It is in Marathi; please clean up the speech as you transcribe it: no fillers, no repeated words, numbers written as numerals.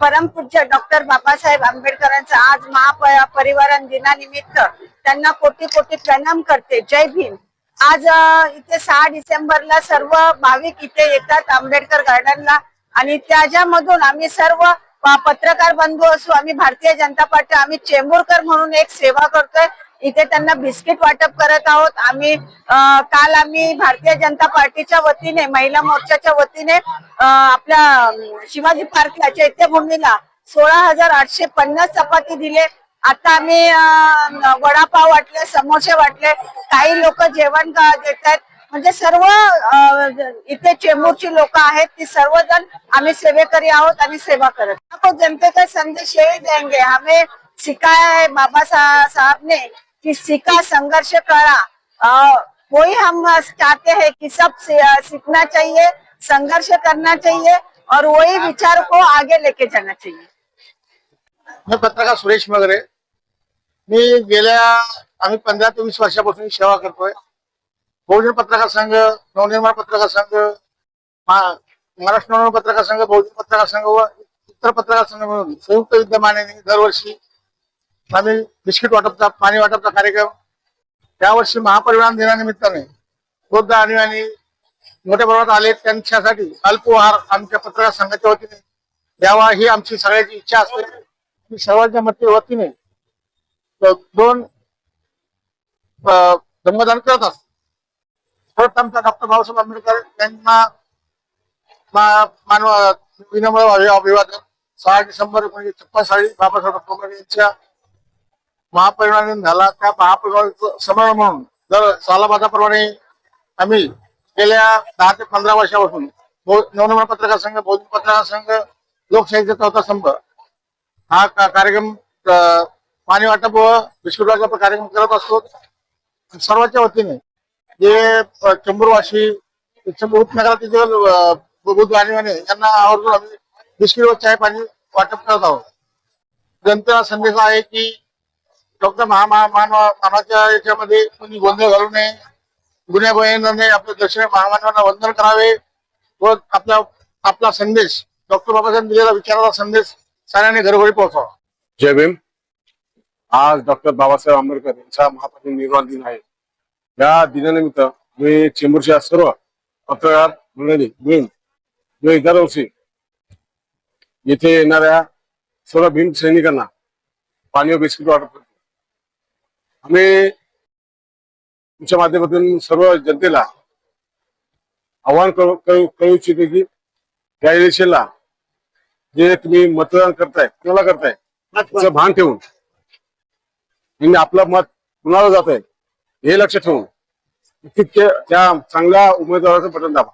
परमपूज्य डॉक्टर बाबासाहेब आंबेडकरांचा आज महापरिवारण दिनानिमित्त त्यांना कोटी कोटी प्रणाम करते. जय भीम. आज इथे 6 डिसेंबरला सर्व भाविक इथे येतात आंबेडकर गार्डनला आणि त्याच्यामधून आम्ही सर्व पत्रकार बंधू असू, आम्ही भारतीय जनता पार्टी, आम्ही चेंबूरकर म्हणून एक सेवा करतोय. इथे त्यांना बिस्किट वाटप करत आहोत. काल आम्ही भारतीय जनता पार्टीच्या वतीने, महिला मोर्चाच्या वतीने आपल्या शिवाजी पार्कला, चैत्यभूमीला 16,850 चपाती दिले. आता आम्ही वडापाव वाटले, समोसे वाटले, काही लोक जेवण देत आहेत. म्हणजे सर्व इथे चेंबूरची लोक आहेत, ती सर्वजण आम्ही सेवेकरी आहोत आणि सेवा करत. आपको जनते का संदेश यही देंगे, हमें सिखाया है बाबा साहब ने कि सीखा संघर्ष करा. वही हम चाहते हैं कि सब सीखना चाहिए, संघर्ष करना चाहिए और वही विचार को आगे लेके जाना चाहिए. मी पत्रकार सुरेश मगरे. मी गेल्या आम्ही 15 ते 20 वर्षापासून सेवा करतोय. बहुजन पत्रकार संघ, नवनिर्माण पत्रकार संघ, महाराष्ट्र नवनिर्माण पत्रकार संघ, बहुजन पत्रकार संघ व इतर पत्रकार संघ मिळून संयुक्त विद्यमाने दरवर्षी आम्ही बिस्किट वाटपचा, पाणी वाटपचा कार्यक्रम, यावर्षी महापरिवहन दिनानिमित्ताने वृद्ध आणि मोठ्या प्रमाणात आले त्यांच्यासाठी अल्पोहार आमच्या पत्रकार संघाच्या वतीने द्यावा ही आमची सगळ्याची इच्छा असते. मी सर्वांच्या वतीने 2 धम्मदान करत असतो. आमचा डॉक्टर बाबासाहेब आंबेडकर यांना विनम्र अभिवादन. 6 डिसेंबर 1956 साली बाबासाहेब आंबेडकर यांच्या महापरिनिर्वाण झाला. त्या महापरिनिर्वाण समारंभ म्हणून दर सालाबादाप्रमाणे आम्ही गेल्या 10 ते 15 वर्षापासून नवनिर्माण पत्रकार संघ, बहुजन पत्रकार संघ, लोकशाहीचा 4था स्तंभ हा कार्यक्रम पाणी वाटप व बिस्किट वाटप कार्यक्रम करत असतो. सर्वांच्या वतीने जे चेंबूरवासी, चेंबूर उपनगरातील बुद्ध आणि यांना आवर्जून आम्ही बिस्किट व चाय पाणी वाटप करत आहोत. जनतेला संदेश आहे की डॉक्टर मानाच्या याच्यामध्ये कोणी गोंधळ घालू नये, गुन्हेगारांनी आपल्या दक्षिण महामानवांना वंदन करावे व आपला संदेश, डॉक्टर बाबासाहेब दिलेला विचाराचा संदेश साऱ्यांनी घरोघरी पोहोचावा. जय भीम. आज डॉक्टर बाबासाहेब आंबेडकर यांचा महापरिनिर्वाण दिन आहे. या दिनानिमित्त मी चेंबूरच्या सर्व पत्रकार मंडळी मिळून दरवर्षी येथे येणाऱ्या सर्व भीम सैनिकांना पाणी व बिस्किट वाटप करतो. आम्ही तुमच्या माध्यमातून सर्व जनतेला आवाहन करू इच्छितो की या इलेक्शनला जे तुम्ही मतदान करताय, कोणाला करताय त्याचं भान ठेवून आणि आपलं मत कुणाला जात आहे हे लक्ष ठेवून त्या चांगल्या उमेदवाराचं बटन दाबा.